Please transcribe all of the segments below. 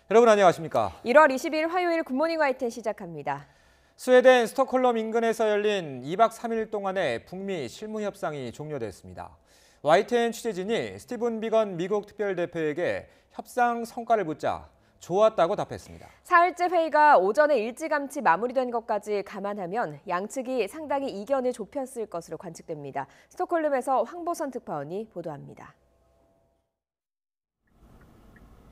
여러분 안녕하십니까? 1월 20일 화요일 굿모닝 YTN 시작합니다. 스웨덴 스톡홀름 인근에서 열린 2박 3일 동안의 북미 실무 협상이 종료됐습니다. YTN 취재진이 스티븐 비건 미국 특별대표에게 협상 성과를 묻자 좋았다고 답했습니다. 사흘째 회의가 오전에 일찌감치 마무리된 것까지 감안하면 양측이 상당히 이견을 좁혔을 것으로 관측됩니다. 스톡홀름에서 황보선 특파원이 보도합니다.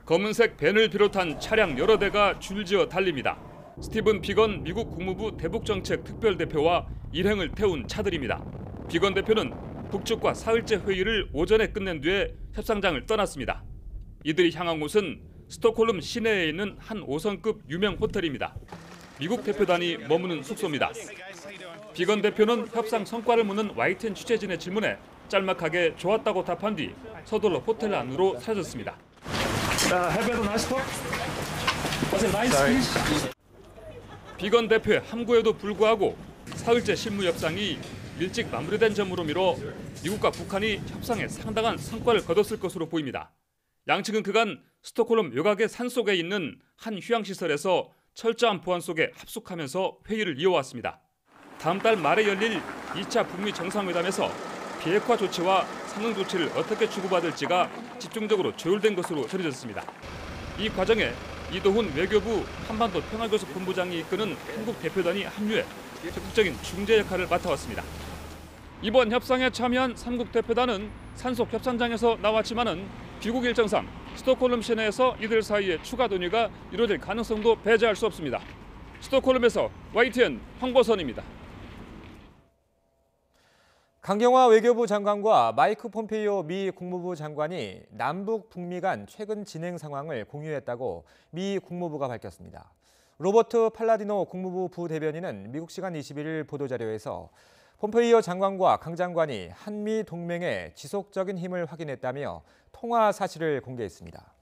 검은색 밴을 비롯한 차량 여러 대가 줄지어 달립니다. 스티븐 비건 미국 국무부 대북정책 특별대표와 일행을 태운 차들입니다. 비건 대표는 북측과 사흘째 회의를 오전에 끝낸 뒤에 협상장을 떠났습니다. 이들이 향한 곳은 스톡홀름 시내에 있는 한 5성급 유명 호텔입니다. 미국 대표단이 머무는 숙소입니다. 비건 대표는 협상 성과를 묻는 YTN 취재진의 질문에 짤막하게 좋았다고 답한 뒤 서둘러 호텔 안으로 사라졌습니다. 비건 대표의 함구에도 불구하고 사흘째 실무 협상이 일찍 마무리된 점으로 미뤄 미국과 북한이 협상에 상당한 성과를 거뒀을 것으로 보입니다. 양측은 그간 스톡홀름 외곽의 산속에 있는 한 휴양시설에서 철저한 보안 속에 합숙하면서 회의를 이어왔습니다. 다음 달 말에 열릴 2차 북미 정상회담에서 비핵화 조치와 상응 조치를 어떻게 주고받을지가 집중적으로 조율된 것으로 전해졌습니다. 이 과정에 이도훈 외교부 한반도 평화교섭 본부장이 이끄는 한국 대표단이 합류해 적극적인 중재 역할을 맡아왔습니다. 이번 협상에 참여한 3국 대표단은 산속 협상장에서 나왔지만은 귀국 일정상 스톡홀름 시내에서 이들 사이에 추가 논의가 이루어질 가능성도 배제할 수 없습니다. 스톡홀름에서 YTN 황보선입니다. 강경화 외교부 장관과 마이크 폼페이오 미 국무부 장관이 남북 북미 간 최근 진행 상황을 공유했다고 미 국무부가 밝혔습니다. 로버트 팔라디노 국무부 부대변인은 미국 시간 21일 보도자료에서 폼페이오 장관과 강 장관이 한미 동맹의 지속적인 힘을 확인했다며 통화 사실을 공개했습니다.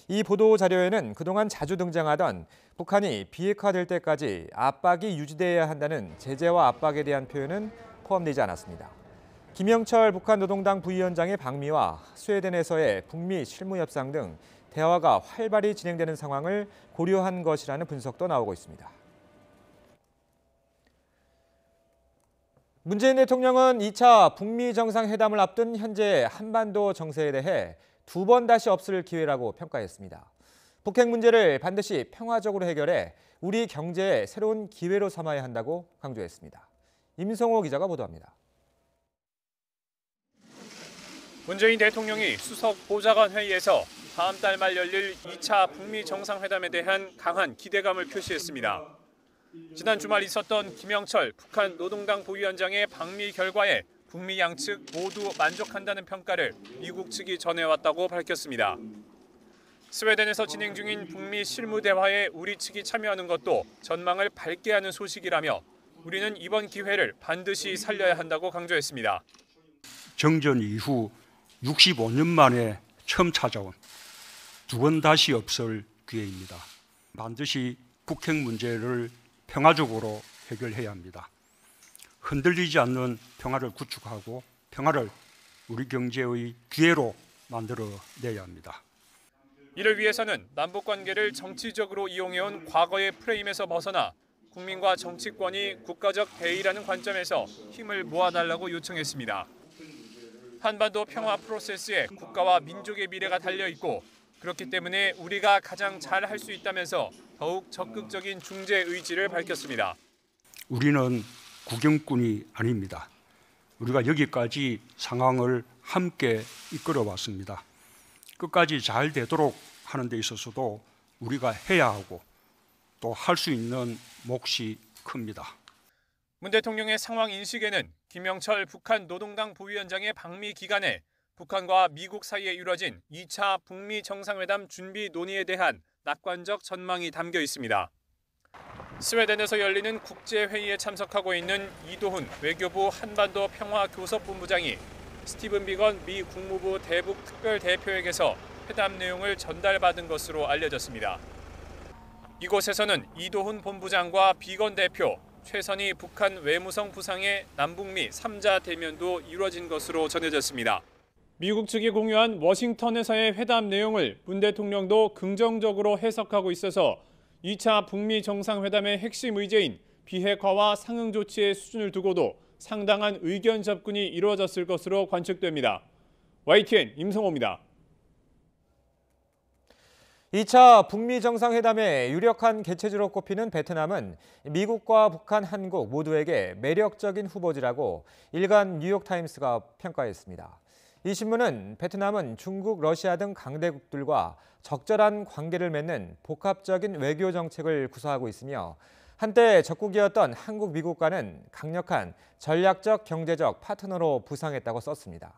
이 보도자료에는 그동안 자주 등장하던 북한이 비핵화될 때까지 압박이 유지돼야 한다는 제재와 압박에 대한 표현은 포함되지 않았습니다. 김영철 북한 노동당 부위원장의 방미와 스웨덴에서의 북미 실무 협상 등 대화가 활발히 진행되는 상황을 고려한 것이라는 분석도 나오고 있습니다. 문재인 대통령은 2차 북미 정상회담을 앞둔 현재 한반도 정세에 대해 두 번 다시 없을 기회라고 평가했습니다. 북핵 문제를 반드시 평화적으로 해결해 우리 경제의 새로운 기회로 삼아야 한다고 강조했습니다. 임성호 기자가 보도합니다. 문재인 대통령이 수석 보좌관 회의에서 다음 달 말 열릴 2차 북미 정상회담에 대한 강한 기대감을 표시했습니다. 지난 주말 있었던 김영철 북한 노동당 부위원장의 방미 결과에 북미 양측 모두 만족한다는 평가를 미국 측이 전해왔다고 밝혔습니다. 스웨덴에서 진행 중인 북미 실무 대화에 우리 측이 참여하는 것도 전망을 밝게 하는 소식이라며 우리는 이번 기회를 반드시 살려야 한다고 강조했습니다. 정전 이후 65년 만에 처음 찾아온 두 번 다시 없을 기회입니다. 반드시 북핵 문제를 평화적으로 해결해야 합니다. 흔들리지 않는 평화를 구축하고 평화를 우리 경제의 기회로 만들어내야 합니다. 이를 위해서는 남북관계를 정치적으로 이용해온 과거의 프레임에서 벗어나 국민과 정치권이 국가적 대의라는 관점에서 힘을 모아달라고 요청했습니다. 한반도 평화 프로세스에 국가와 민족의 미래가 달려있고 그렇기 때문에 우리가 가장 잘 할 수 있다면서 더욱 적극적인 중재 의지를 밝혔습니다. 우리는 구경꾼이 아닙니다. 우리가 여기까지 상황을 함께 이끌어왔습니다. 끝까지 잘 되도록 하는 데 있어서도 우리가 해야 하고 또 할 수 있는 몫이 큽니다. 문 대통령의 상황 인식에는 김영철 북한 노동당 부위원장의 방미 기간에 북한과 미국 사이에 이뤄진 2차 북미 정상회담 준비 논의에 대한 낙관적 전망이 담겨 있습니다. 스웨덴에서 열리는 국제회의에 참석하고 있는 이도훈 외교부 한반도 평화교섭본부장이 스티븐 비건 미 국무부 대북 특별대표에게서 회담 내용을 전달받은 것으로 알려졌습니다. 이곳에서는 이도훈 본부장과 비건 대표, 최선희 북한 외무성 부상의 남북미 3자 대면도 이루어진 것으로 전해졌습니다. 미국 측이 공유한 워싱턴에서의 회담 내용을 문 대통령도 긍정적으로 해석하고 있어서 2차 북미 정상회담의 핵심 의제인 비핵화와 상응 조치의 수준을 두고도 상당한 의견 접근이 이루어졌을 것으로 관측됩니다. YTN 임성호입니다. 2차 북미 정상회담의 유력한 개최지로 꼽히는 베트남은 미국과 북한, 한국 모두에게 매력적인 후보지라고 일간 뉴욕타임스가 평가했습니다. 이 신문은 베트남은 중국, 러시아 등 강대국들과 적절한 관계를 맺는 복합적인 외교 정책을 구사하고 있으며 한때 적국이었던 한국, 미국과는 강력한 전략적 경제적 파트너로 부상했다고 썼습니다.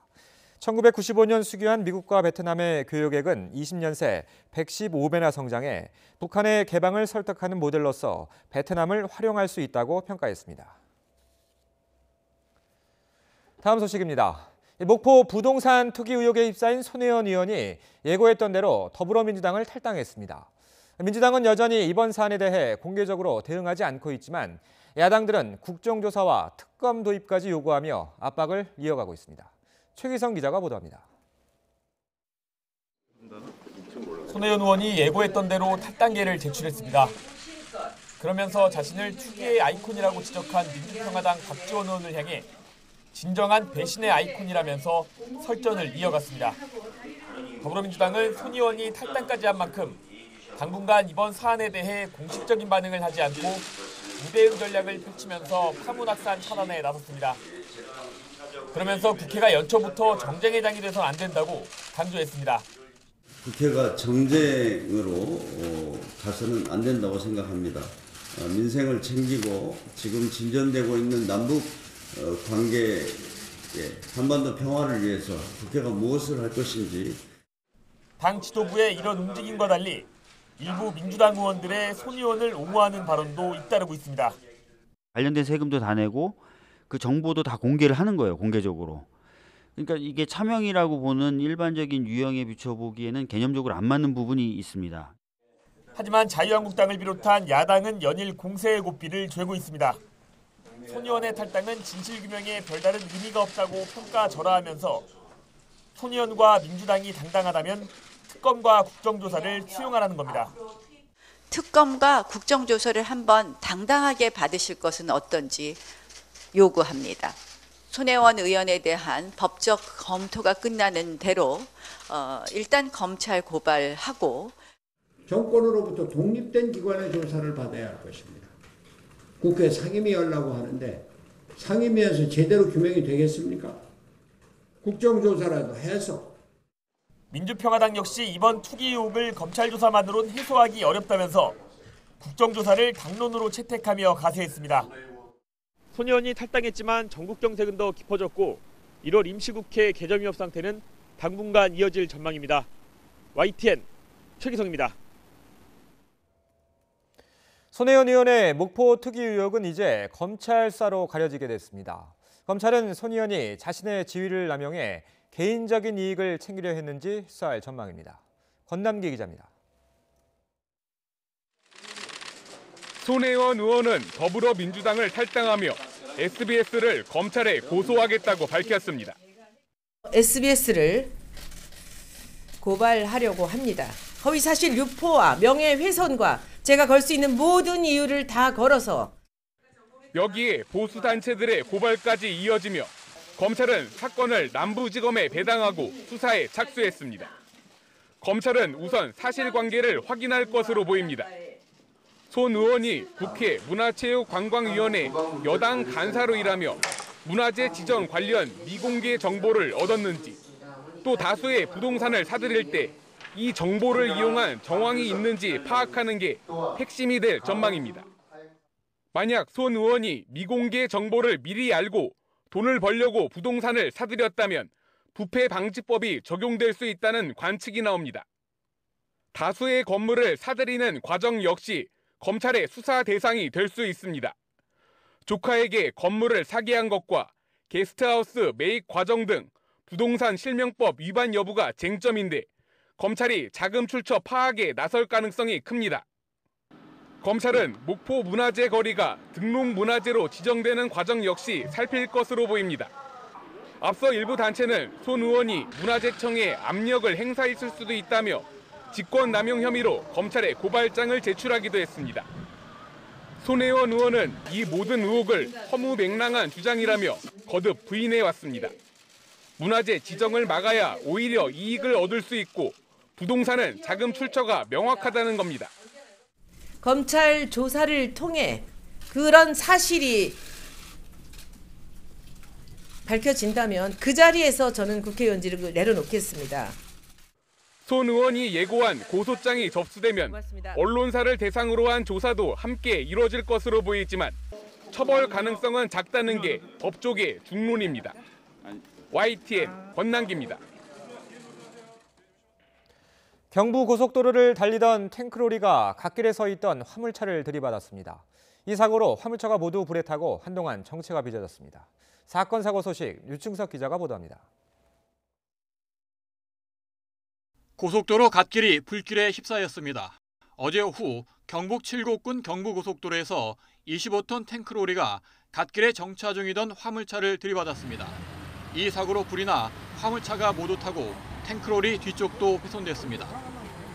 1995년 수교한 미국과 베트남의 교역액은 20년 새 115배나 성장해 북한의 개방을 설득하는 모델로서 베트남을 활용할 수 있다고 평가했습니다. 다음 소식입니다. 목포 부동산 투기 의혹에 휩싸인 손혜원 의원이 예고했던 대로 더불어민주당을 탈당했습니다. 민주당은 여전히 이번 사안에 대해 공개적으로 대응하지 않고 있지만 야당들은 국정조사와 특검 도입까지 요구하며 압박을 이어가고 있습니다. 최기성 기자가 보도합니다. 손혜원 의원이 예고했던 대로 탈당계를 제출했습니다. 그러면서 자신을 투기의 아이콘이라고 지적한 민주평화당 박지원 의원을 향해 진정한 배신의 아이콘이라면서 설전을 이어갔습니다. 더불어민주당은 손 의원이 탈당까지 한 만큼 당분간 이번 사안에 대해 공식적인 반응을 하지 않고 무대응 전략을 펼치면서 파문확산 차단에 나섰습니다. 그러면서 국회가 연초부터 정쟁의 장이 돼선 안 된다고 강조했습니다. 국회가 정쟁으로 가서는 안 된다고 생각합니다. 민생을 챙기고 지금 진전되고 있는 남북 관계, 한반도 평화를 위해서 국회가 무엇을 할 것인지. 당 지도부의 이런 움직임과 달리 일부 민주당 의원들의 손 의원을 옹호하는 발언도 잇따르고 있습니다. 관련된 세금도 다 내고 그 정보도 다 공개를 하는 거예요, 공개적으로. 그러니까 이게 차명이라고 보는 일반적인 유형에 비춰보기에는 개념적으로 안 맞는 부분이 있습니다. 하지만 자유한국당을 비롯한 야당은 연일 공세의 고삐를 죄고 있습니다. 손 의원의 탈당은 진실규명에 별다른 의미가 없다고 평가절하하면서 손 의원과 민주당이 당당하다면 특검과 국정조사를 수용하라는 겁니다. 특검과 국정조사를 한번 당당하게 받으실 것은 어떤지 요구합니다. 손혜원 의원에 대한 법적 검토가 끝나는 대로 일단 검찰 고발하고 정권으로부터 독립된 기관의 조사를 받아야 할 것입니다. 국회 상임위 하려고 하는데 상임위에서 제대로 규명이 되겠습니까? 국정조사라도 해서. 민주평화당 역시 이번 투기 의혹을 검찰 조사만으로는 해소하기 어렵다면서 국정조사를 당론으로 채택하며 가세했습니다. 손 의원이 탈당했지만 전국 정세는 더 깊어졌고 1월 임시국회 개점위협 상태는 당분간 이어질 전망입니다. YTN 최기성입니다. 손혜원 의원의 목포 투기 의혹은 이제 검찰 수사로 가려지게 됐습니다. 검찰은 손 의원이 자신의 지위를 남용해 개인적인 이익을 챙기려 했는지 수사할 전망입니다. 권남기 기자입니다. 손혜원 의원은 더불어민주당을 탈당하며 SBS를 검찰에 고소하겠다고 밝혔습니다. SBS를 고발하려고 합니다. 허위사실 유포와 명예훼손과 제가 걸 수 있는 모든 이유를 다 걸어서 여기에 보수단체들의 고발까지 이어지며 검찰은 사건을 남부지검에 배당하고 수사에 착수했습니다. 검찰은 우선 사실관계를 확인할 것으로 보입니다. 손 의원이 국회 문화체육관광위원회 여당 간사로 일하며 문화재 지정 관련 미공개 정보를 얻었는지, 또 다수의 부동산을 사들일 때 이 정보를 이용한 정황이 있는지 파악하는 게 핵심이 될 전망입니다. 만약 손 의원이 미공개 정보를 미리 알고 돈을 벌려고 부동산을 사들였다면 부패방지법이 적용될 수 있다는 관측이 나옵니다. 다수의 건물을 사들이는 과정 역시 검찰의 수사 대상이 될 수 있습니다. 조카에게 건물을 사게 한 것과 게스트하우스 매입 과정 등 부동산 실명법 위반 여부가 쟁점인데 검찰이 자금 출처 파악에 나설 가능성이 큽니다. 검찰은 목포 문화재 거리가 등록 문화재로 지정되는 과정 역시 살필 것으로 보입니다. 앞서 일부 단체는 손 의원이 문화재청에 압력을 행사했을 수도 있다며 직권남용 혐의로 검찰에 고발장을 제출하기도 했습니다. 손혜원 의원은 이 모든 의혹을 허무맹랑한 주장이라며 거듭 부인해왔습니다. 문화재 지정을 막아야 오히려 이익을 얻을 수 있고 부동산은 자금 출처가 명확하다는 겁니다. 검찰 조사를 통해 그런 사실이 밝혀진다면 그 자리에서 저는 국회의원직을 내려놓겠습니다. 손 의원이 예고한 고소장이 접수되면 고맙습니다. 언론사를 대상으로 한 조사도 함께 이뤄질 것으로 보이지만 처벌 가능성은 작다는 게 법조계 중론입니다. YTN 권남기입니다. 경부고속도로를 달리던 탱크로리가 갓길에 서 있던 화물차를 들이받았습니다. 이 사고로 화물차가 모두 불에 타고 한동안 정체가 빚어졌습니다. 사건 사고 소식 유충석 기자가 보도합니다. 고속도로 갓길이 불길에 휩싸였습니다. 어제 오후 경북 칠곡군 경부고속도로에서 25톤 탱크로리가 갓길에 정차 중이던 화물차를 들이받았습니다. 이 사고로 불이 나 화물차가 모두 타고 탱크로리 뒤쪽도 훼손됐습니다.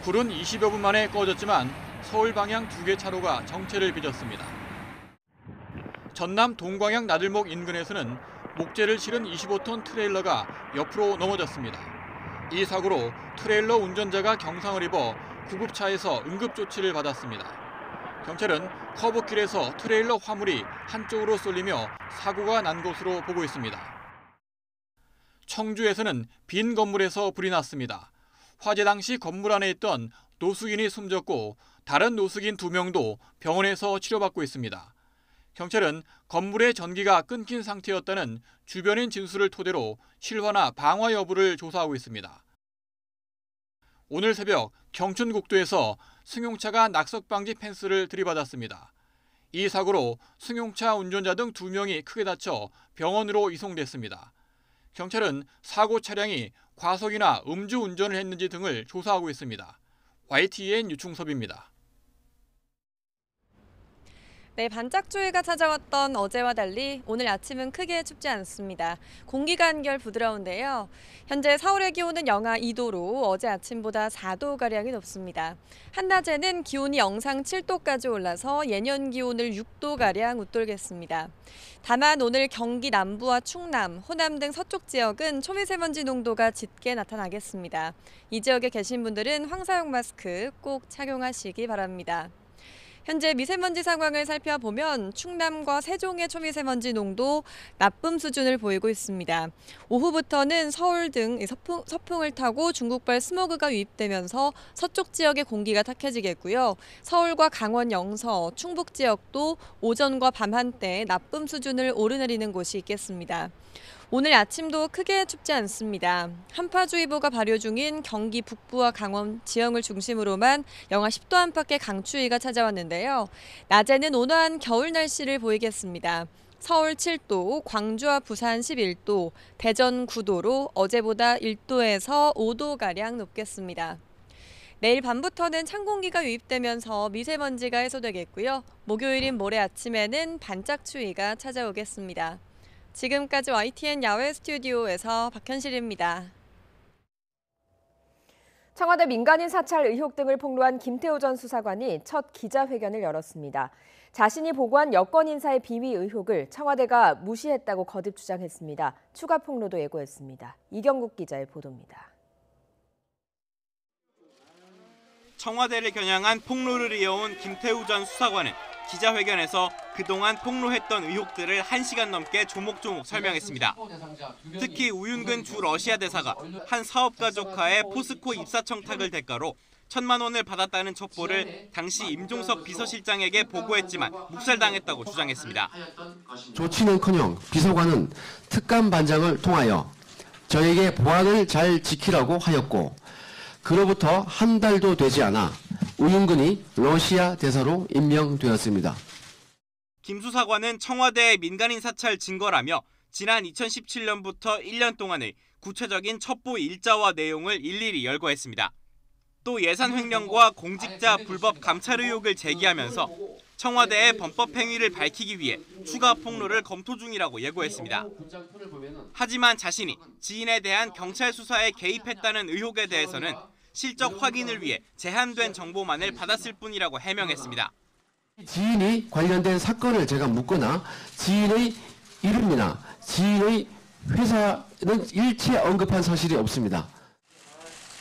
불은 20여 분 만에 꺼졌지만 서울 방향 2개 차로가 정체를 빚었습니다. 전남 동광양 나들목 인근에서는 목재를 실은 25톤 트레일러가 옆으로 넘어졌습니다. 이 사고로 트레일러 운전자가 경상을 입어 구급차에서 응급조치를 받았습니다. 경찰은 커브길에서 트레일러 화물이 한쪽으로 쏠리며 사고가 난 것으로 보고 있습니다. 청주에서는 빈 건물에서 불이 났습니다. 화재 당시 건물 안에 있던 노숙인이 숨졌고 다른 노숙인 2명도 병원에서 치료받고 있습니다. 경찰은 건물의 전기가 끊긴 상태였다는 주변인 진술을 토대로 실화나 방화 여부를 조사하고 있습니다. 오늘 새벽 경춘국도에서 승용차가 낙석방지 펜스를 들이받았습니다. 이 사고로 승용차 운전자 등 2명이 크게 다쳐 병원으로 이송됐습니다. 경찰은 사고 차량이 과속이나 음주운전을 했는지 등을 조사하고 있습니다. YTN 유충섭입니다. 네, 반짝조이가 찾아왔던 어제와 달리 오늘 아침은 크게 춥지 않습니다. 공기가 한결 부드러운데요. 현재 서울의 기온은 영하 2도로 어제 아침보다 4도가량이 높습니다. 한낮에는 기온이 영상 7도까지 올라서 예년 기온을 6도가량 웃돌겠습니다. 다만 오늘 경기 남부와 충남, 호남 등 서쪽 지역은 초미세먼지 농도가 짙게 나타나겠습니다. 이 지역에 계신 분들은 황사용 마스크 꼭 착용하시기 바랍니다. 현재 미세먼지 상황을 살펴보면 충남과 세종의 초미세먼지 농도 나쁨 수준을 보이고 있습니다. 오후부터는 서울 등 서풍을 타고 중국발 스모그가 유입되면서 서쪽 지역의 공기가 탁해지겠고요. 서울과 강원 영서, 충북 지역도 오전과 밤 한때 나쁨 수준을 오르내리는 곳이 있겠습니다. 오늘 아침도 크게 춥지 않습니다. 한파주의보가 발효 중인 경기 북부와 강원 지형을 중심으로만 영하 10도 안팎의 강추위가 찾아왔는데요. 낮에는 온화한 겨울 날씨를 보이겠습니다. 서울 7도, 광주와 부산 11도, 대전 9도로 어제보다 1도에서 5도가량 높겠습니다. 내일 밤부터는 찬 공기가 유입되면서 미세먼지가 해소되겠고요. 목요일인 모레 아침에는 반짝 추위가 찾아오겠습니다. 지금까지 YTN 야외 스튜디오에서 박현실입니다. 청와대 민간인 사찰 의혹 등을 폭로한 김태우 전 수사관이 첫 기자회견을 열었습니다. 자신이 보고한 여권 인사의 비위 의혹을 청와대가 무시했다고 거듭 주장했습니다. 추가 폭로도 예고했습니다. 이경국 기자의 보도입니다. 청와대를 겨냥한 폭로를 이어온 김태우 전 수사관은 기자회견에서 그동안 폭로했던 의혹들을 1시간 넘게 조목조목 설명했습니다. 특히 우윤근 주 러시아 대사가 한 사업가 조카의 포스코 입사 청탁을 대가로 1,000만 원을 받았다는 첩보를 당시 임종석 비서실장에게 보고했지만 묵살당했다고 주장했습니다. 조치는커녕 비서관은 특감 반장을 통하여 저에게 보안을 잘 지키라고 하였고 그로부터 한 달도 되지 않아 우윤근이 러시아 대사로 임명되었습니다. 김 수사관은 청와대의 민간인 사찰 증거라며 지난 2017년부터 1년 동안의 구체적인 첩보 일자와 내용을 일일이 열거했습니다. 또 예산 횡령과 공직자 불법 감찰 의혹을 제기하면서 청와대의 범법 행위를 밝히기 위해 추가 폭로를 검토 중이라고 예고했습니다. 하지만 자신이 지인에 대한 경찰 수사에 개입했다는 의혹에 대해서는 실적 확인을 위해 제한된 정보만을 받았을 뿐이라고 해명했습니다. 지인이 관련된 사건을 제가 묻거나 지인의 이름이나 지인의 회사는 일체 언급한 사실이 없습니다.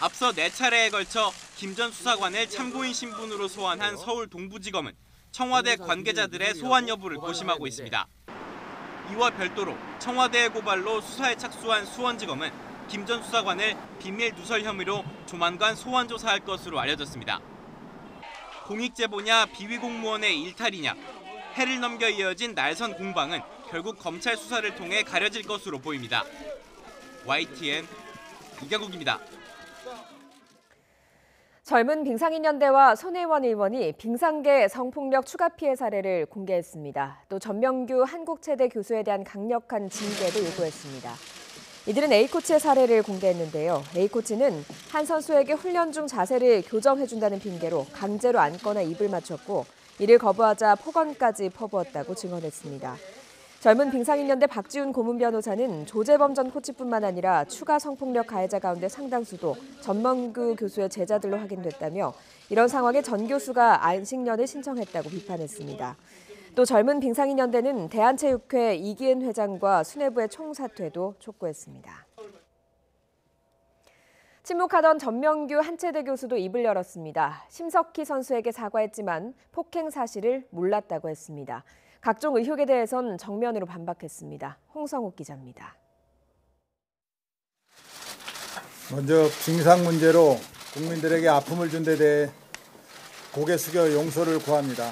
앞서 4차례에 걸쳐 김 전 수사관을 참고인 신분으로 소환한 서울 동부지검은 청와대 관계자들의 소환 여부를 고심하고 있습니다. 이와 별도로 청와대의 고발로 수사에 착수한 수원지검은 김 전 수사관을 비밀 누설 혐의로 조만간 소환 조사할 것으로 알려졌습니다. 공익제보냐 비위 공무원의 일탈이냐, 해를 넘겨 이어진 날선 공방은 결국 검찰 수사를 통해 가려질 것으로 보입니다. YTN 이경국입니다. 젊은 빙상인연대와 손혜원 의원이 빙상계 성폭력 추가 피해 사례를 공개했습니다. 또 전명규 한국체대 교수에 대한 강력한 징계도 요구했습니다. 이들은 A코치의 사례를 공개했는데요. A코치는 한 선수에게 훈련 중 자세를 교정해준다는 핑계로 강제로 안거나 입을 맞췄고 이를 거부하자 폭언까지 퍼부었다고 증언했습니다. 젊은 빙상인연대 박지훈 고문 변호사는 조재범 전 코치뿐만 아니라 추가 성폭력 가해자 가운데 상당수도 전명규 교수의 제자들로 확인됐다며 이런 상황에 전 교수가 안식년을 신청했다고 비판했습니다. 또 젊은 빙상인연대는 대한체육회 이기은 회장과 수뇌부의 총사퇴도 촉구했습니다. 침묵하던 전명규 한체대 교수도 입을 열었습니다. 심석희 선수에게 사과했지만 폭행 사실을 몰랐다고 했습니다. 각종 의혹에 대해선 정면으로 반박했습니다. 홍성욱 기자입니다. 먼저 빙상 문제로 국민들에게 아픔을 준 데 대해 고개 숙여 용서를 구합니다.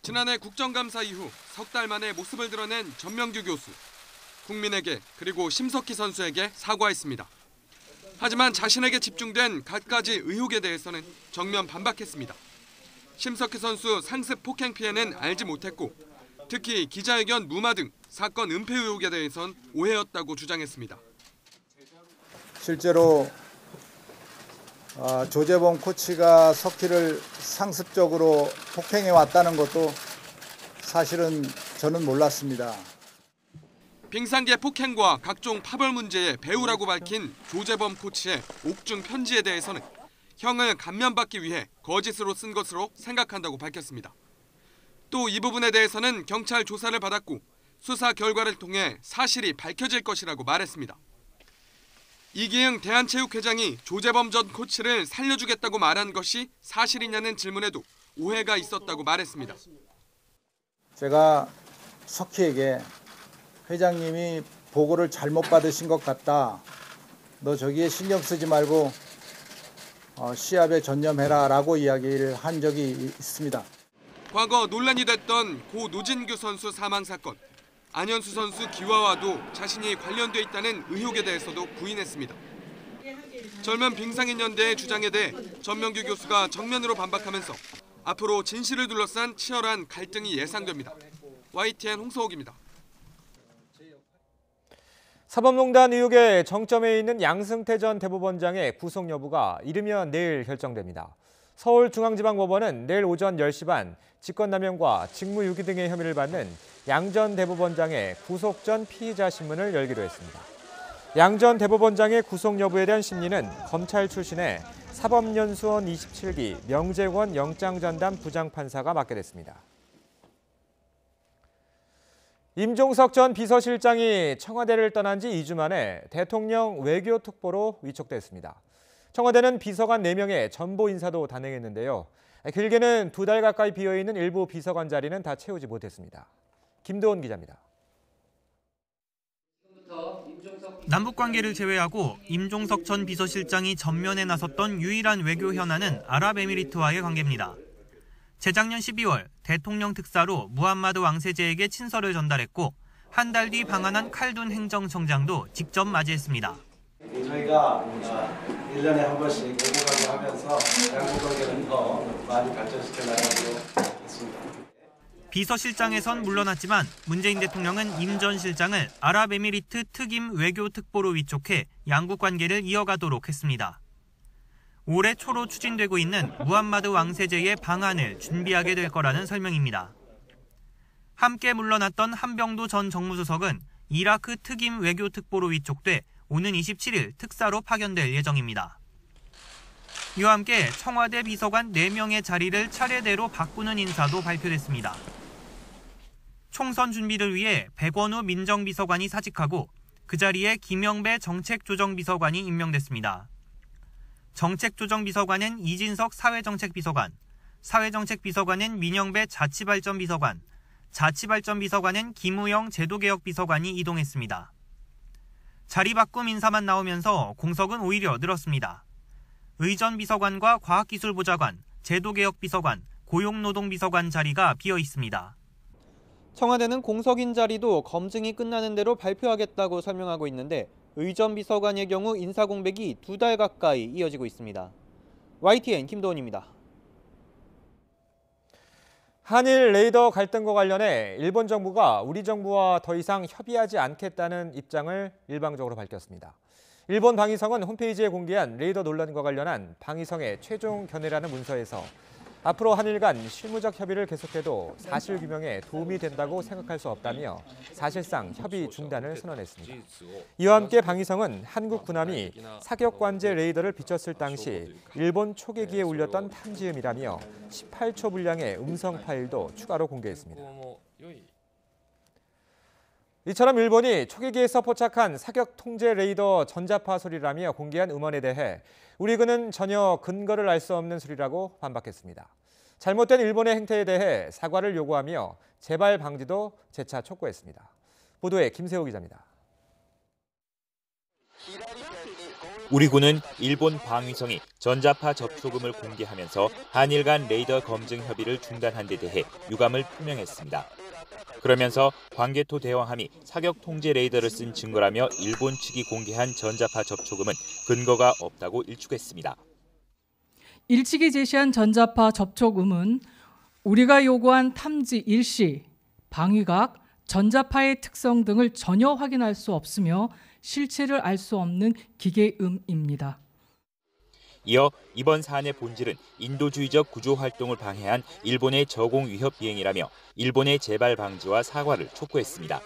지난해 국정감사 이후 석 달 만에 모습을 드러낸 전명규 교수. 국민에게 그리고 심석희 선수에게 사과했습니다. 하지만 자신에게 집중된 갖가지 의혹에 대해서는 정면 반박했습니다. 심석희 선수 상습 폭행 피해는 알지 못했고 특히 기자회견 무마 등 사건 은폐 의혹에 대해선 오해였다고 주장했습니다. 실제로 조재범 코치가 석희를 상습적으로 폭행해 왔다는 것도 사실은 저는 몰랐습니다. 빙상계 폭행과 각종 파벌 문제의 배우라고 밝힌 조재범 코치의 옥중 편지에 대해서는 형을 감면받기 위해 거짓으로 쓴 것으로 생각한다고 밝혔습니다. 또 이 부분에 대해서는 경찰 조사를 받았고 수사 결과를 통해 사실이 밝혀질 것이라고 말했습니다. 이기흥 대한체육회장이 조재범 전 코치를 살려주겠다고 말한 것이 사실이냐는 질문에도 오해가 있었다고 말했습니다. 제가 석희에게 회장님이 보고를 잘못 받으신 것 같다. 너 저기에 신경 쓰지 말고 시합에 전념해라 라고 이야기를 한 적이 있습니다. 과거 논란이 됐던 고 노진규 선수 사망 사건. 안현수 선수 기화와도 자신이 관련돼 있다는 의혹에 대해서도 부인했습니다. 젊은 빙상인연대의 주장에 대해 전명규 교수가 정면으로 반박하면서 앞으로 진실을 둘러싼 치열한 갈등이 예상됩니다. YTN 홍서옥입니다. 사법농단 의혹의 정점에 있는 양승태 전 대법원장의 구속 여부가 이르면 내일 결정됩니다. 서울중앙지방법원은 내일 오전 10시 반 직권남용과 직무유기 등의 혐의를 받는 양 전 대법원장의 구속 전 피의자 신문을 열기로 했습니다. 양 전 대법원장의 구속 여부에 대한 심리는 검찰 출신의 사법연수원 27기 명재권 영장전담 부장판사가 맡게 됐습니다. 임종석 전 비서실장이 청와대를 떠난 지 2주 만에 대통령 외교특보로 위촉됐습니다. 청와대는 비서관 4명의 전보 인사도 단행했는데요. 길게는 2달 가까이 비어있는 일부 비서관 자리는 다 채우지 못했습니다. 김도원 기자입니다. 남북관계를 제외하고 임종석 전 비서실장이 전면에 나섰던 유일한 외교 현안은 아랍에미리트와의 관계입니다. 재작년 12월 대통령 특사로 무함마드 왕세제에게 친서를 전달했고 한 달 뒤 방한한 칼둔 행정청장도 직접 맞이했습니다. 저희가 1년에 한 번씩 외교관계 하면서 양국관계를 더 많이 발전시켜 나가기로 했습니다. 비서실장에선 물러났지만 문재인 대통령은 임 전 실장을 아랍에미리트 특임 외교특보로 위촉해 양국 관계를 이어가도록 했습니다. 올해 초로 추진되고 있는 무함마드 왕세제의 방안을 준비하게 될 거라는 설명입니다. 함께 물러났던 한병도 전 정무수석은 이라크 특임 외교특보로 위촉돼 오는 27일 특사로 파견될 예정입니다. 이와 함께 청와대 비서관 4명의 자리를 차례대로 바꾸는 인사도 발표됐습니다. 총선 준비를 위해 백원우 민정비서관이 사직하고 그 자리에 김영배 정책조정비서관이 임명됐습니다. 정책조정비서관은 이진석 사회정책비서관, 사회정책비서관은 민영배 자치발전비서관, 자치발전비서관은 김우영 제도개혁비서관이 이동했습니다. 자리 바꿈 인사만 나오면서 공석은 오히려 늘었습니다. 의전비서관과 과학기술보좌관, 제도개혁비서관, 고용노동비서관 자리가 비어 있습니다. 청와대는 공석인 자리도 검증이 끝나는 대로 발표하겠다고 설명하고 있는데 의전비서관의 경우 인사공백이 2달 가까이 이어지고 있습니다. YTN 김도훈입니다. 한일 레이더 갈등과 관련해 일본 정부가 우리 정부와 더 이상 협의하지 않겠다는 입장을 일방적으로 밝혔습니다. 일본 방위성은 홈페이지에 공개한 레이더 논란과 관련한 방위성의 최종 견해라는 문서에서 앞으로 한일 간 실무적 협의를 계속해도 사실규명에 도움이 된다고 생각할 수 없다며 사실상 협의 중단을 선언했습니다. 이와 함께 방위성은 한국 군함이 사격관제 레이더를 비췄을 당시 일본 초계기에 울렸던 탐지음이라며 18초 분량의 음성 파일도 추가로 공개했습니다. 이처럼 일본이 초계기에서 포착한 사격 통제 레이더 전자파 소리라며 공개한 음원에 대해 우리 군은 전혀 근거를 알 수 없는 소리라고 반박했습니다. 잘못된 일본의 행태에 대해 사과를 요구하며 재발 방지도 재차 촉구했습니다. 보도에 김세호 기자입니다. 우리 군은 일본 방위성이 전자파 접촉음을 공개하면서 한일 간 레이더 검증 협의를 중단한 데 대해 유감을 표명했습니다. 그러면서 광개토 대왕함이 사격 통제 레이더를 쓴 증거라며 일본 측이 공개한 전자파 접촉음은 근거가 없다고 일축했습니다. 일측이 제시한 전자파 접촉음은 우리가 요구한 탐지 일시, 방위각, 전자파의 특성 등을 전혀 확인할 수 없으며 실체를 알 수 없는 기계음입니다. 이어 이번 사안의 본질은 인도주의적 구조 활동을 방해한 일본의 저공 위협 비행이라며 일본의 재발 방지와 사과를 촉구했습니다.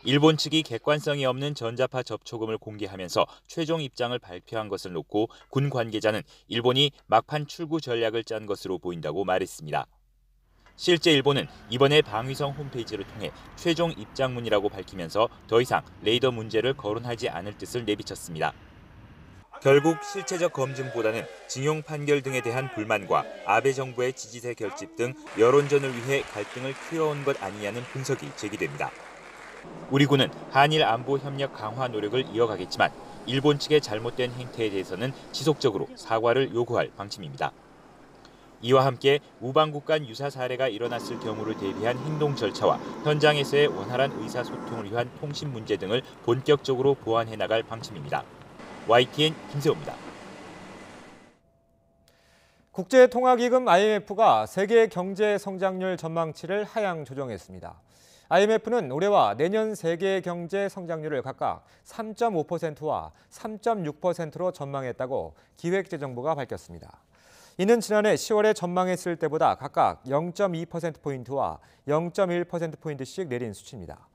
일본 측이 객관성이 없는 전자파 접촉음을 공개하면서 최종 입장을 발표한 것을 놓고 군 관계자는 일본이 막판 출구 전략을 짠 것으로 보인다고 말했습니다. 실제 일본은 이번에 방위성 홈페이지를 통해 최종 입장문이라고 밝히면서 더 이상 레이더 문제를 거론하지 않을 뜻을 내비쳤습니다. 결국 실체적 검증보다는 징용 판결 등에 대한 불만과 아베 정부의 지지세 결집 등 여론전을 위해 갈등을 키워온 것 아니냐는 분석이 제기됩니다. 우리 군은 한일 안보 협력 강화 노력을 이어가겠지만 일본 측의 잘못된 행태에 대해서는 지속적으로 사과를 요구할 방침입니다. 이와 함께 우방국 간 유사 사례가 일어났을 경우를 대비한 행동 절차와 현장에서의 원활한 의사소통을 위한 통신 문제 등을 본격적으로 보완해 나갈 방침입니다. YTN 김세호입니다. 국제통화기금 IMF가 세계 경제 성장률 전망치를 하향 조정했습니다. IMF는 올해와 내년 세계 경제 성장률을 각각 3.5%와 3.6%로 전망했다고 기획재정부가 밝혔습니다. 이는 지난해 10월에 전망했을 때보다 각각 0.2%포인트와 0.1%포인트씩 내린 수치입니다.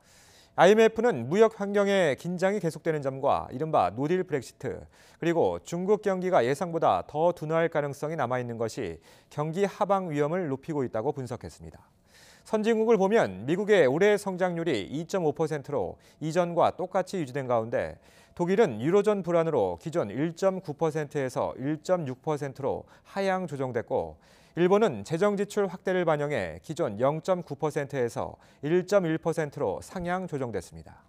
IMF는 무역 환경의 긴장이 계속되는 점과 이른바 노딜 브렉시트, 그리고 중국 경기가 예상보다 더 둔화할 가능성이 남아있는 것이 경기 하방 위험을 높이고 있다고 분석했습니다. 선진국을 보면 미국의 올해 성장률이 2.5%로 이전과 똑같이 유지된 가운데 독일은 유로존 불안으로 기존 1.9%에서 1.6%로 하향 조정됐고 일본은 재정 지출 확대를 반영해 기존 0.9%에서 1.1%로 상향 조정됐습니다.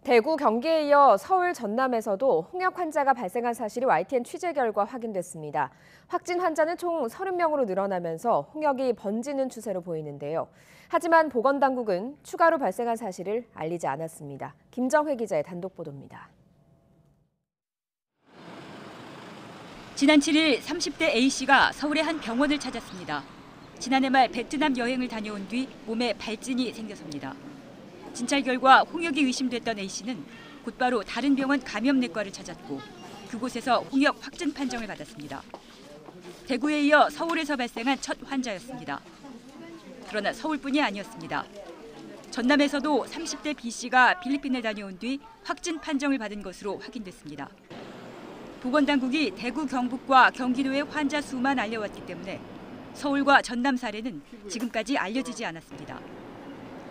대구, 경기에 이어 서울, 전남에서도 홍역 환자가 발생한 사실이 YTN 취재 결과 확인됐습니다. 확진 환자는 총 30명으로 늘어나면서 홍역이 번지는 추세로 보이는데요. 하지만 보건당국은 추가로 발생한 사실을 알리지 않았습니다. 김정회 기자의 단독 보도입니다. 지난 7일 30대 A씨가 서울의 한 병원을 찾았습니다. 지난해 말 베트남 여행을 다녀온 뒤 몸에 발진이 생겨섭니다. 진찰 결과 홍역이 의심됐던 A씨는 곧바로 다른 병원 감염내과를 찾았고 그곳에서 홍역 확진 판정을 받았습니다. 대구에 이어 서울에서 발생한 첫 환자였습니다. 그러나 서울뿐이 아니었습니다. 전남에서도 30대 B씨가 필리핀을 다녀온 뒤 확진 판정을 받은 것으로 확인됐습니다. 보건당국이 대구, 경북과 경기도의 환자 수만 알려왔기 때문에 서울과 전남 사례는 지금까지 알려지지 않았습니다.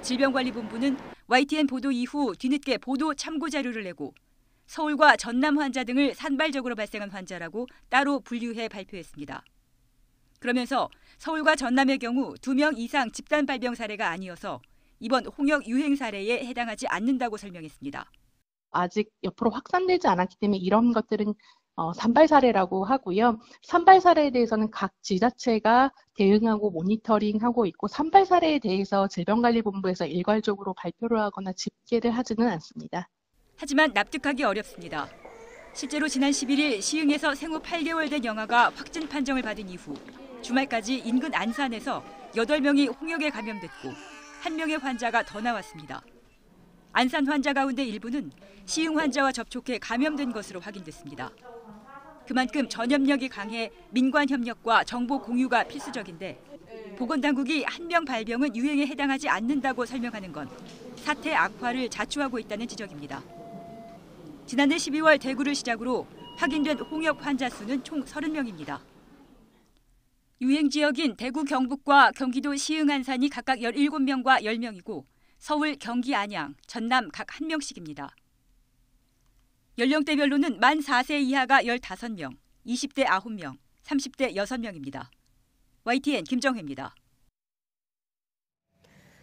질병관리본부는 YTN 보도 이후 뒤늦게 보도 참고 자료를 내고 서울과 전남 환자 등을 산발적으로 발생한 환자라고 따로 분류해 발표했습니다. 그러면서 서울과 전남의 경우 2명 이상 집단 발병 사례가 아니어서 이번 홍역 유행 사례에 해당하지 않는다고 설명했습니다. 아직 옆으로 확산되지 않았기 때문에 이런 것들은 산발 사례라고 하고요. 산발 사례에 대해서는 각 지자체가 대응하고 모니터링하고 있고 산발 사례에 대해서 질병관리본부에서 일괄적으로 발표를 하거나 집계를 하지는 않습니다. 하지만 납득하기 어렵습니다. 실제로 지난 11일 시흥에서 생후 8개월 된 영아가 확진 판정을 받은 이후 주말까지 인근 안산에서 8명이 홍역에 감염됐고 1명의 환자가 더 나왔습니다. 안산 환자 가운데 일부는 시흥 환자와 접촉해 감염된 것으로 확인됐습니다. 그만큼 전염력이 강해 민관 협력과 정보 공유가 필수적인데 보건당국이 한 명 발병은 유행에 해당하지 않는다고 설명하는 건 사태 악화를 자초하고 있다는 지적입니다. 지난해 12월 대구를 시작으로 확인된 홍역 환자 수는 총 30명입니다. 유행 지역인 대구, 경북과 경기도 시흥, 안산이 각각 17명과 10명이고 서울, 경기, 안양, 전남 각 1명씩입니다. 연령대별로는 만 4세 이하가 15명, 20대 9명, 30대 6명입니다. YTN 김정혜입니다.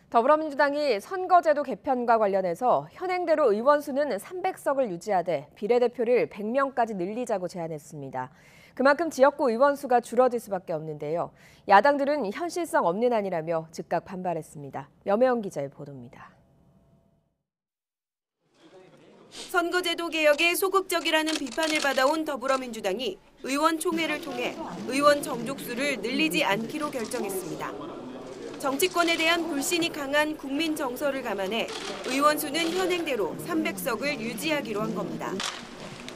더불어민주당이 선거제도 개편과 관련해서 현행대로 의원 수는 300석을 유지하되 비례대표를 100명까지 늘리자고 제안했습니다. 그만큼 지역구 의원 수가 줄어들 수밖에 없는데요. 야당들은 현실성 없는 안이라며 즉각 반발했습니다. 염혜영 기자의 보도입니다. 선거제도 개혁에 소극적이라는 비판을 받아온 더불어민주당이 의원총회를 통해 의원 정족수를 늘리지 않기로 결정했습니다. 정치권에 대한 불신이 강한 국민 정서를 감안해 의원 수는 현행대로 300석을 유지하기로 한 겁니다.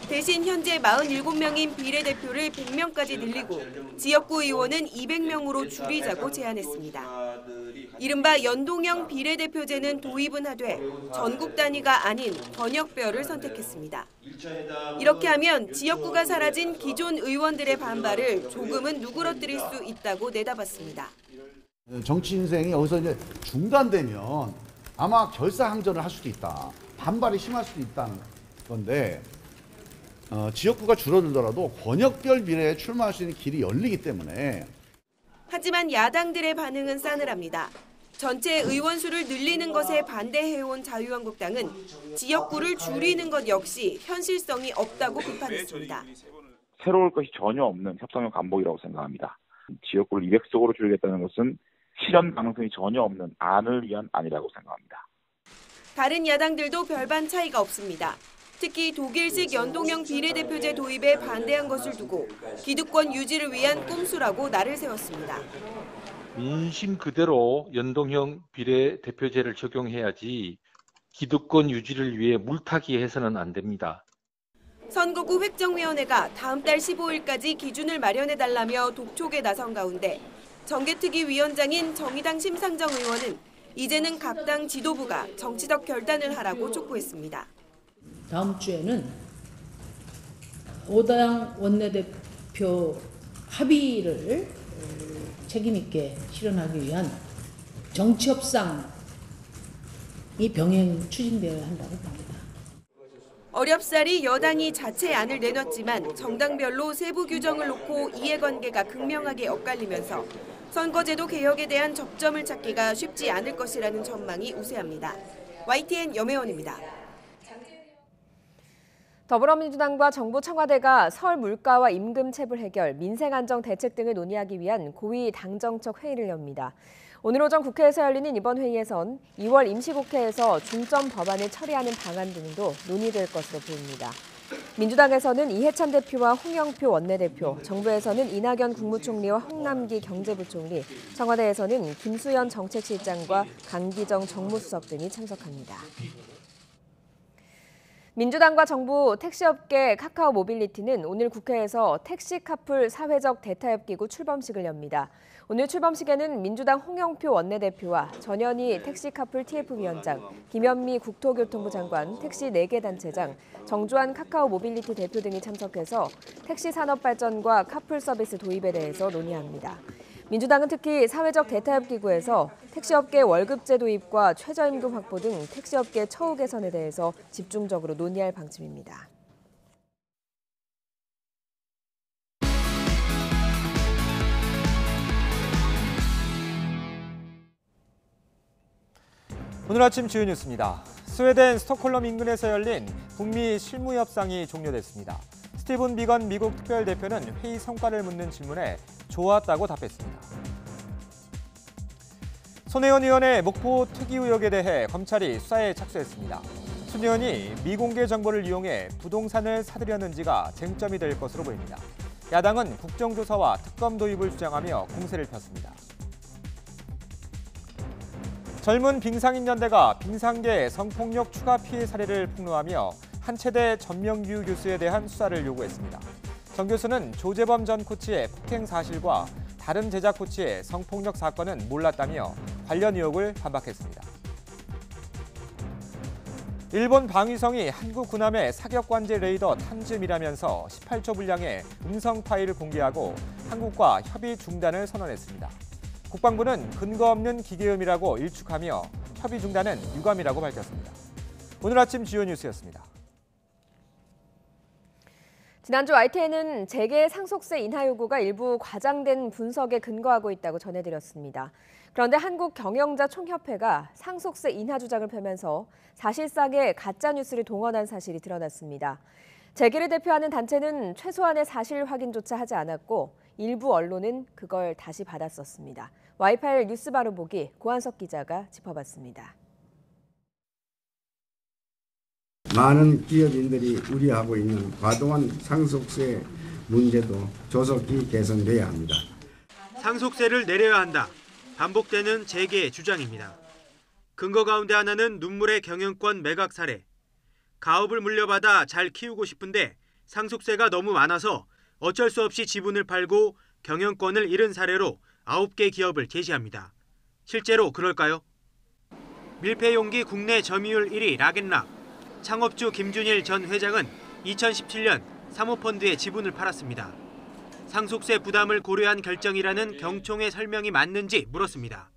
대신 현재 47명인 비례대표를 100명까지 늘리고 지역구 의원은 200명으로 줄이자고 제안했습니다. 이른바 연동형 비례대표제는 도입은 하되 전국 단위가 아닌 번역별을 선택했습니다. 이렇게 하면 지역구가 사라진 기존 의원들의 반발을 조금은 누그러뜨릴 수 있다고 내다봤습니다. 정치 인생이 여기서 이제 중단되면 아마 결사항전을 할 수도 있다. 반발이 심할 수도 있다는 건데 지역구가 줄어들더라도 권역별 비례에 출마할 수 있는 길이 열리기 때문에. 하지만 야당들의 반응은 싸늘합니다. 전체 의원 수를 늘리는 것에 반대해온 자유한국당은 지역구를 줄이는 것 역시 현실성이 없다고 비판했습니다. 새로울 것이 전혀 없는 협상의 반복이라고 생각합니다. 지역구를 200석으로 줄이겠다는 것은 실현 가능성이 전혀 없는 안을 위한 안이라고 생각합니다. 다른 야당들도 별반 차이가 없습니다. 특히 독일식 연동형 비례대표제 도입에 반대한 것을 두고 기득권 유지를 위한 꼼수라고 날을 세웠습니다. 민심 그대로 연동형 비례대표제를 적용해야지 기득권 유지를 위해 물타기 해서는 안 됩니다. 선거구 획정위원회가 다음 달 15일까지 기준을 마련해달라며 독촉에 나선 가운데 정개특위 위원장인 정의당 심상정 의원은 이제는 각 당 지도부가 정치적 결단을 하라고 촉구했습니다. 다음 주에는 5당 원내대표 합의를 책임 있게 실현하기 위한 정치협상이 병행 추진되어야 한다고 봅니다. 어렵사리 여당이 자체안을 내놨지만 정당별로 세부 규정을 놓고 이해관계가 극명하게 엇갈리면서 선거제도 개혁에 대한 접점을 찾기가 쉽지 않을 것이라는 전망이 우세합니다. YTN 염혜원입니다. 더불어민주당과 정부 청와대가 설 물가와 임금 체불 해결, 민생 안정 대책 등을 논의하기 위한 고위 당정적 회의를 엽니다. 오늘 오전 국회에서 열리는 이번 회의에선 2월 임시국회에서 중점 법안을 처리하는 방안 등도 논의될 것으로 보입니다. 민주당에서는 이해찬 대표와 홍영표 원내대표, 정부에서는 이낙연 국무총리와 홍남기 경제부총리, 청와대에서는 김수현 정책실장과 강기정 정무수석 등이 참석합니다. 민주당과 정부, 택시업계, 카카오 모빌리티는 오늘 국회에서 택시카풀 사회적 대타협기구 출범식을 엽니다. 오늘 출범식에는 민주당 홍영표 원내대표와 전현희 택시카풀 TF위원장, 김현미 국토교통부 장관, 택시 4개 단체장, 정주환 카카오 모빌리티 대표 등이 참석해서 택시 산업 발전과 카풀 서비스 도입에 대해서 논의합니다. 민주당은 특히 사회적 대타협기구에서 택시업계 월급제 도입과 최저임금 확보 등 택시업계 처우 개선에 대해서 집중적으로 논의할 방침입니다. 오늘 아침 주요 뉴스입니다. 스웨덴 스톡홀름 인근에서 열린 북미 실무협상이 종료됐습니다. 스티븐 비건 미국 특별대표는 회의 성과를 묻는 질문에 좋았다고 답했습니다. 손혜원 의원의 목포 특이 의혹에 대해 검찰이 수사에 착수했습니다. 손 의원이 미공개 정보를 이용해 부동산을 사들였는지가 쟁점이 될 것으로 보입니다. 야당은 국정조사와 특검 도입을 주장하며 공세를 폈습니다. 젊은 빙상인연대가 빙상계 성폭력 추가 피해 사례를 폭로하며 한체대 전명규 교수에 대한 수사를 요구했습니다. 정 교수는 조재범 전 코치의 폭행 사실과 다른 제자 코치의 성폭력 사건은 몰랐다며 관련 의혹을 반박했습니다. 일본 방위성이 한국 군함의 사격 관제 레이더 탐지미라면서 18초 분량의 음성 파일을 공개하고 한국과 협의 중단을 선언했습니다. 국방부는 근거 없는 기계음이라고 일축하며 협의 중단은 유감이라고 밝혔습니다. 오늘 아침 주요 뉴스였습니다. 지난주 YTN은 재계 상속세 인하 요구가 일부 과장된 분석에 근거하고 있다고 전해드렸습니다. 그런데 한국경영자총협회가 상속세 인하 주장을 펴면서 사실상의 가짜뉴스를 동원한 사실이 드러났습니다. 재계를 대표하는 단체는 최소한의 사실 확인조차 하지 않았고 일부 언론은 그걸 다시 받았었습니다. Y8 뉴스 바로 보기 고한석 기자가 짚어봤습니다. 많은 기업인들이 우려하고 있는 과도한 상속세 문제도 조속히 개선돼야 합니다. 상속세를 내려야 한다. 반복되는 재계의 주장입니다. 근거 가운데 하나는 눈물의 경영권 매각 사례. 가업을 물려받아 잘 키우고 싶은데 상속세가 너무 많아서 어쩔 수 없이 지분을 팔고 경영권을 잃은 사례로 9개 기업을 제시합니다. 실제로 그럴까요? 밀폐용기 국내 점유율 1위 락앤락. 창업주 김준일 전 회장은 2017년 사모펀드에 지분을 팔았습니다. 상속세 부담을 고려한 결정이라는 경총의 설명이 맞는지 물었습니다.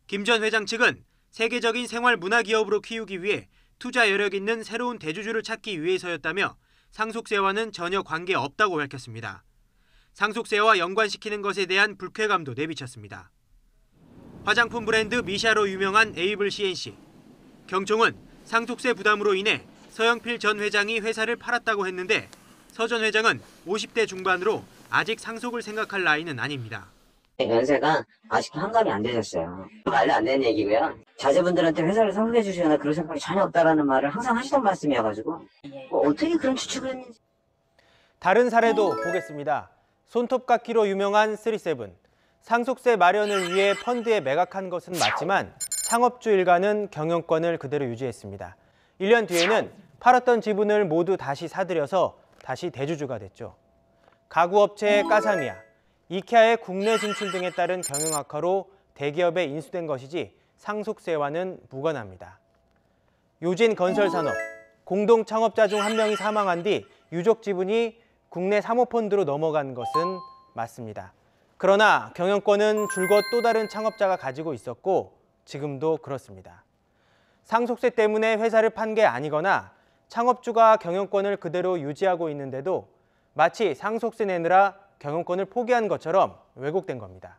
김 전 회장 측은 세계적인 생활 문화 기업으로 키우기 위해 투자 여력 있는 새로운 대주주를 찾기 위해서였다며 상속세와는 전혀 관계없다고 밝혔습니다. 상속세와 연관시키는 것에 대한 불쾌감도 내비쳤습니다. 화장품 브랜드 미샤로 유명한 에이블 CNC. 경총은 상속세 부담으로 인해 서영필 전 회장이 회사를 팔았다고 했는데 서 전 회장은 50대 중반으로 아직 상속을 생각할 나이는 아닙니다. 연세가 아직도 환갑이 안 되셨어요. 말도 안 되는 얘기고요. 자제분들한테 회사를 상속해 주시거나 그럴 생각이 전혀 없다라는 말을 항상 하시던 말씀이어가지고 어떻게 그런 추측을 했는지. 다른 사례도 보겠습니다. 손톱깎이로 유명한 37. 상속세 마련을 위해 펀드에 매각한 것은 맞지만 창업주 일가는 경영권을 그대로 유지했습니다. 1년 뒤에는 팔았던 지분을 모두 다시 사들여서 다시 대주주가 됐죠. 가구업체의 까사미아, 이케아의 국내 진출 등에 따른 경영 악화로 대기업에 인수된 것이지 상속세와는 무관합니다. 요진 건설산업, 공동 창업자 중 한 명이 사망한 뒤 유족 지분이 국내 사모펀드로 넘어간 것은 맞습니다. 그러나 경영권은 줄곧 또 다른 창업자가 가지고 있었고 지금도 그렇습니다. 상속세 때문에 회사를 판 게 아니거나 창업주가 경영권을 그대로 유지하고 있는데도 마치 상속세 내느라 경영권을 포기한 것처럼 왜곡된 겁니다.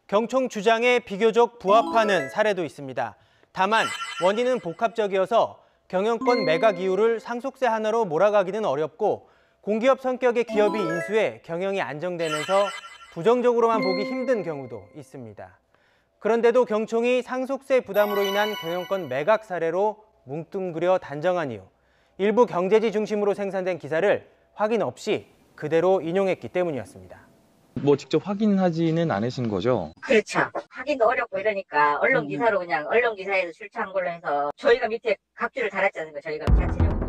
경총 주장에 비교적 부합하는 사례도 있습니다. 다만 원인은 복합적이어서 경영권 매각 이유를 상속세 하나로 몰아가기는 어렵고 공기업 성격의 기업이 인수해 경영이 안정되면서 부정적으로만 보기 힘든 경우도 있습니다. 그런데도 경총이 상속세 부담으로 인한 경영권 매각 사례로 뭉뚱그려 단정한 이유, 일부 경제지 중심으로 생산된 기사를 확인 없이 그대로 인용했기 때문이었습니다. 뭐 직접 확인하지는 않으신 거죠? 그렇죠. 하기도 어렵고 이러니까 언론 기사로 그냥 언론 기사에서 출처한 걸로 해서 저희가 밑에 갑주를 달았지 않습니까? 저희가 자체적으로.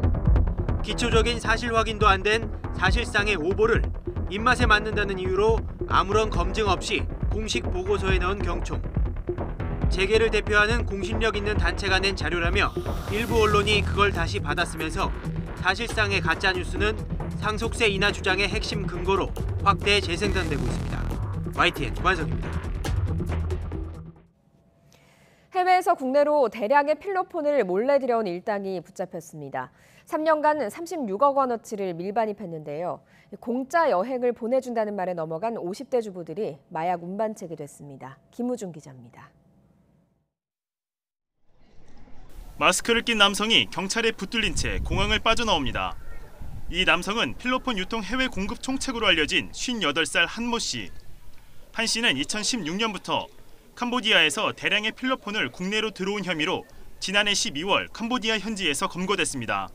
기초적인 사실 확인도 안 된 사실상의 오보를 입맛에 맞는다는 이유로 아무런 검증 없이 공식 보고서에 넣은 경총. 재계를 대표하는 공신력 있는 단체가 낸 자료라며 일부 언론이 그걸 다시 받아쓰면서 사실상의 가짜뉴스는 상속세 인하 주장의 핵심 근거로 확대 재생산되고 있습니다. YTN 주관석입니다. 해외에서 국내로 대량의 필로폰을 몰래 들여온 일당이 붙잡혔습니다. 3년간 36억 원어치를 밀반입했는데요. 공짜 여행을 보내준다는 말에 넘어간 50대 주부들이 마약 운반책이 됐습니다. 김우중 기자입니다. 마스크를 낀 남성이 경찰에 붙들린 채 공항을 빠져나옵니다. 이 남성은 필로폰 유통 해외 공급 총책으로 알려진 58살 한모 씨. 한 씨는 2016년부터 캄보디아에서 대량의 필로폰을 국내로 들어온 혐의로 지난해 12월 캄보디아 현지에서 검거됐습니다.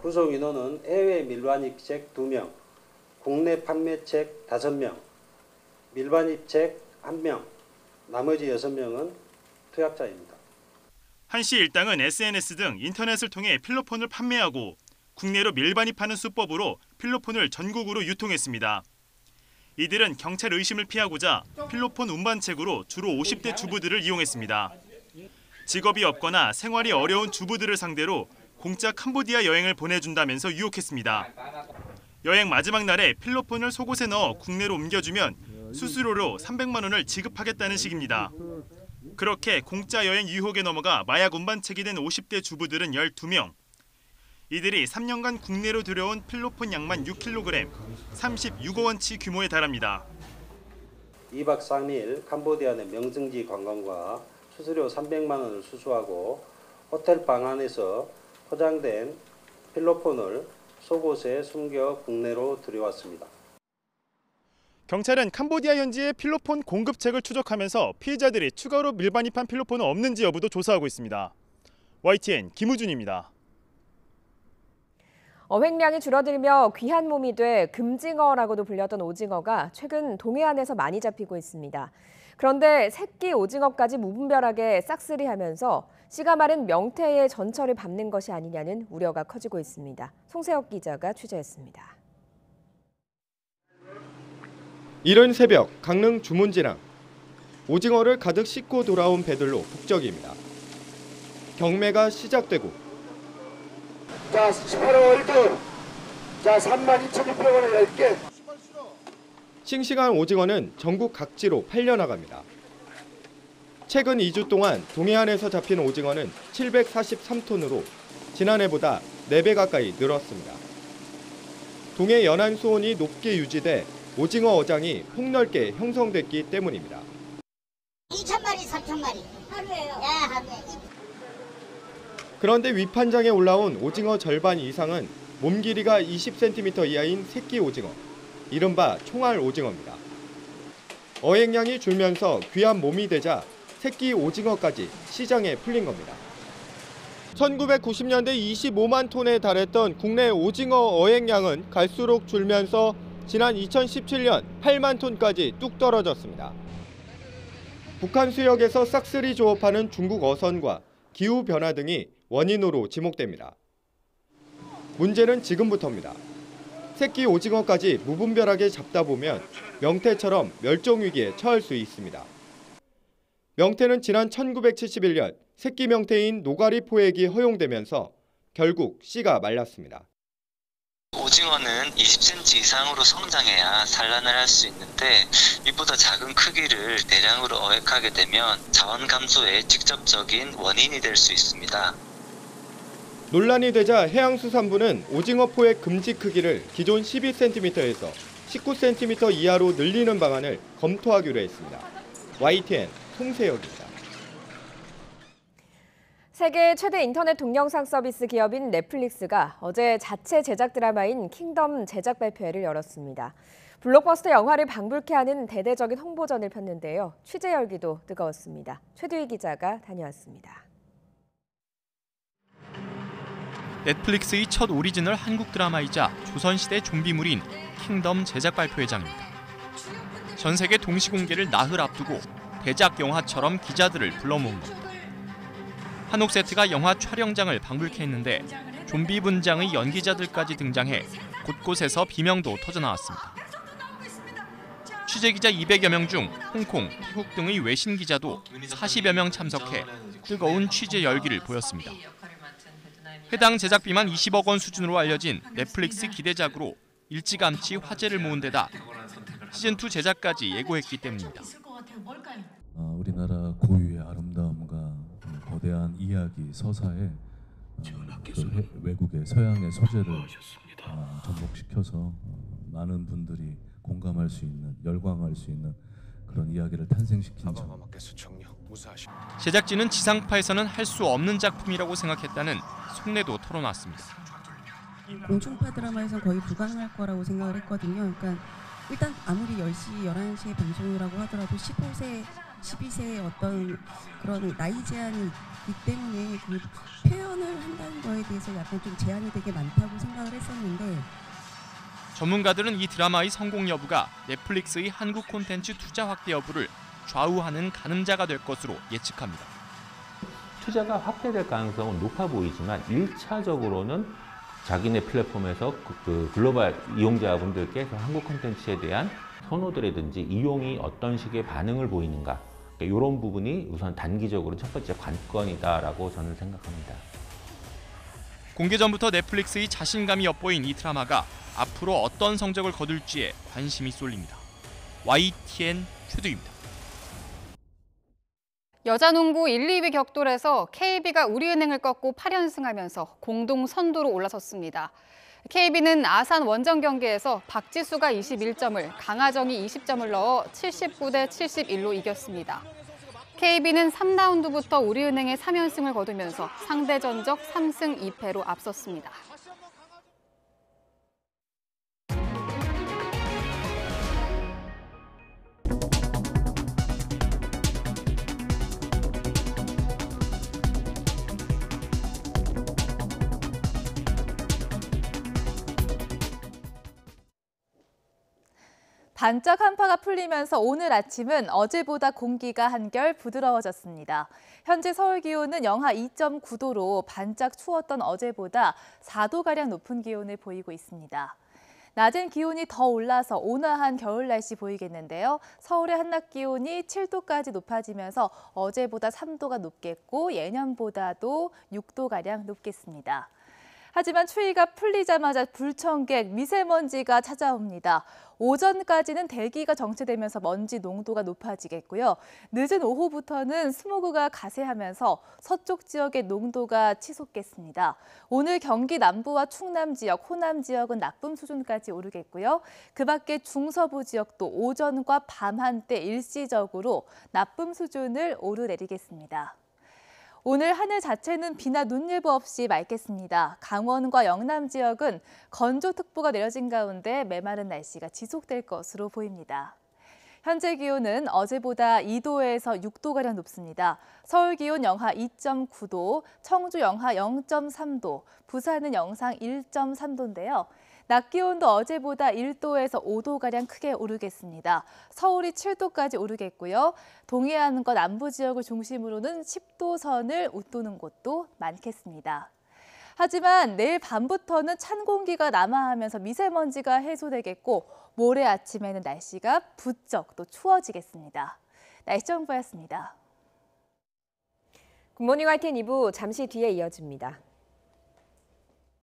구속 인원은 해외 밀반입책 2명, 국내 판매책 5명, 밀반입책 1명, 나머지 6명은 투약자입니다. 한 씨 일당은 SNS 등 인터넷을 통해 필로폰을 판매하고 국내로 밀반입하는 수법으로 필로폰을 전국으로 유통했습니다. 이들은 경찰 의심을 피하고자 필로폰 운반책으로 주로 50대 주부들을 이용했습니다. 직업이 없거나 생활이 어려운 주부들을 상대로 공짜 캄보디아 여행을 보내준다면서 유혹했습니다. 여행 마지막 날에 필로폰을 속옷에 넣어 국내로 옮겨주면 수수료로 300만 원을 지급하겠다는 식입니다. 그렇게 공짜 여행 유혹에 넘어가 마약 운반책이 된 50대 주부들은 12명. 이들이 3년간 국내로 들여온 필로폰 양만 6kg, 36억 원치 규모에 달합니다. 2박 3일 캄보디아 내 명승지 관광과 수수료 300만 원을 수수하고 호텔 방 안에서 포장된 필로폰을 속옷에 숨겨 국내로 들여왔습니다. 경찰은 캄보디아 현지의 필로폰 공급책을 추적하면서 피해자들이 추가로 밀반입한 필로폰은 없는지 여부도 조사하고 있습니다. YTN 김우준입니다. 어획량이 줄어들며 귀한 몸이 돼 금징어라고도 불렸던 오징어가 최근 동해안에서 많이 잡히고 있습니다. 그런데 새끼 오징어까지 무분별하게 싹쓸이하면서 씨가 마른 명태의 전철을 밟는 것이 아니냐는 우려가 커지고 있습니다. 송세혁 기자가 취재했습니다. 이른 새벽 강릉 주문지랑 오징어를 가득 싣고 돌아온 배들로 북적입니다. 경매가 시작되고 자, 18호 1등. 자, 32,600원에 10개. 싱싱한 오징어는 전국 각지로 팔려나갑니다. 최근 2주 동안 동해안에서 잡힌 오징어는 743톤으로 지난해보다 4배 가까이 늘었습니다. 동해 연안 수온이 높게 유지돼 오징어 어장이 폭넓게 형성됐기 때문입니다. 2,000마리, 3,000마리 하루에요. 하루에. 그런데 위판장에 올라온 오징어 절반 이상은 몸 길이가 20cm 이하인 새끼 오징어, 이른바 총알 오징어입니다. 어획량이 줄면서 귀한 몸이 되자 새끼 오징어까지 시장에 풀린 겁니다. 1990년대 25만 톤에 달했던 국내 오징어 어획량은 갈수록 줄면서 지난 2017년 8만 톤까지 뚝 떨어졌습니다. 북한 수역에서 싹쓸이 조업하는 중국 어선과 기후변화 등이 원인으로 지목됩니다. 문제는 지금부터입니다. 새끼 오징어까지 무분별하게 잡다 보면 명태처럼 멸종위기에 처할 수 있습니다. 명태는 지난 1971년 새끼 명태인 노가리 포획이 허용되면서 결국 씨가 말랐습니다. 오징어는 20cm 이상으로 성장해야 산란을 할 수 있는데 이보다 작은 크기를 대량으로 어획하게 되면 자원 감소의 직접적인 원인이 될 수 있습니다. 논란이 되자 해양수산부는 오징어 포획 금지 크기를 기존 12cm에서 19cm 이하로 늘리는 방안을 검토하기로 했습니다. YTN 송세혁입니다. 세계 최대 인터넷 동영상 서비스 기업인 넷플릭스가 어제 자체 제작 드라마인 킹덤 제작 발표회를 열었습니다. 블록버스터 영화를 방불케 하는 대대적인 홍보전을 폈는데요. 취재 열기도 뜨거웠습니다. 최두희 기자가 다녀왔습니다. 넷플릭스의 첫 오리지널 한국 드라마이자 조선시대 좀비물인 킹덤 제작 발표회장입니다. 전 세계 동시 공개를 나흘 앞두고 대작 영화처럼 기자들을 불러 모은 겁니다. 한옥세트가 영화 촬영장을 방불케 했는데 좀비 분장의 연기자들까지 등장해 곳곳에서 비명도 터져나왔습니다. 취재기자 200여 명 중 홍콩, 태국 등의 외신 기자도 40여 명 참석해 뜨거운 취재 열기를 보였습니다. 회당 제작비만 20억 원 수준으로 알려진 넷플릭스 기대작으로 일찌감치 화제를 모은 데다 시즌2 제작까지 예고했기 때문입니다. 우리나라 고유의 아름다움과 거대한 이야기, 서사에 외국의 서양의 소재를 접목시켜서 많은 분들이 공감할 수 있는, 열광할 수 있는 그런 이야기를 탄생시킨 점. 제작진은 지상파에서는 할 수 없는 작품이라고 생각했다는 속내도 털어놨습니다. 공중파 드라마에서는 거의 불가능할 거라고 생각을 했거든요. 그러니까 일단 아무리 10시, 11시에 방송이라고 하더라도 15세, 12세의 어떤 그런 나이 제한이 있기 때문에 그 표현을 한다는 거에 대해서 약간 좀 제한이 되게 많다고 생각을 했었는데 전문가들은 이 드라마의 성공 여부가 넷플릭스의 한국 콘텐츠 투자 확대 여부를 좌우하는 가늠자가 될 것으로 예측합니다. 투자가 확대될 가능성은 높아 보이지만 1차적으로는 자기네 플랫폼에서 그 글로벌 이용자분들께 한국 콘텐츠에 대한 선호도라든지 이용이 어떤 식의 반응을 보이는가, 이런 부분이 우선 단기적으로 첫 번째 관건이다라고 저는 생각합니다. 공개 전부터 넷플릭스의 자신감이 엿보인 이 드라마가 앞으로 어떤 성적을 거둘지에 관심이 쏠립니다. YTN 최두입니다. 여자농구 1, 2위 격돌에서 KB가 우리은행을 꺾고 8연승하면서 공동 선두로 올라섰습니다. KB는 아산 원정 경기에서 박지수가 21점을, 강하정이 20점을 넣어 79대 71로 이겼습니다. KB는 3라운드부터 우리은행의 3연승을 거두면서 상대 전적 3승 2패로 앞섰습니다. 반짝 한파가 풀리면서 오늘 아침은 어제보다 공기가 한결 부드러워졌습니다. 현재 서울 기온은 영하 2.9도로 반짝 추웠던 어제보다 4도가량 높은 기온을 보이고 있습니다. 낮은 기온이 더 올라서 온화한 겨울 날씨 보이겠는데요. 서울의 한낮 기온이 7도까지 높아지면서 어제보다 3도가 높겠고 예년보다도 6도가량 높겠습니다. 하지만 추위가 풀리자마자 불청객, 미세먼지가 찾아옵니다. 오전까지는 대기가 정체되면서 먼지 농도가 높아지겠고요. 늦은 오후부터는 스모그가 가세하면서 서쪽 지역의 농도가 치솟겠습니다. 오늘 경기 남부와 충남 지역, 호남 지역은 나쁨 수준까지 오르겠고요. 그 밖에 중서부 지역도 오전과 밤 한때 일시적으로 나쁨 수준을 오르내리겠습니다. 오늘 하늘 자체는 비나 눈 예보 없이 맑겠습니다. 강원과 영남 지역은 건조특보가 내려진 가운데 메마른 날씨가 지속될 것으로 보입니다. 현재 기온은 어제보다 2도에서 6도가량 높습니다. 서울 기온 영하 2.9도, 청주 영하 0.3도, 부산은 영상 1.3도인데요. 낮 기온도 어제보다 1도에서 5도가량 크게 오르겠습니다. 서울이 7도까지 오르겠고요. 동해안과 남부 지역을 중심으로는 10도 선을 웃도는 곳도 많겠습니다. 하지만 내일 밤부터는 찬 공기가 남하하면서 미세먼지가 해소되겠고 모레 아침에는 날씨가 부쩍 또 추워지겠습니다. 날씨 정보였습니다. 굿모닝 YTN 2부 잠시 뒤에 이어집니다.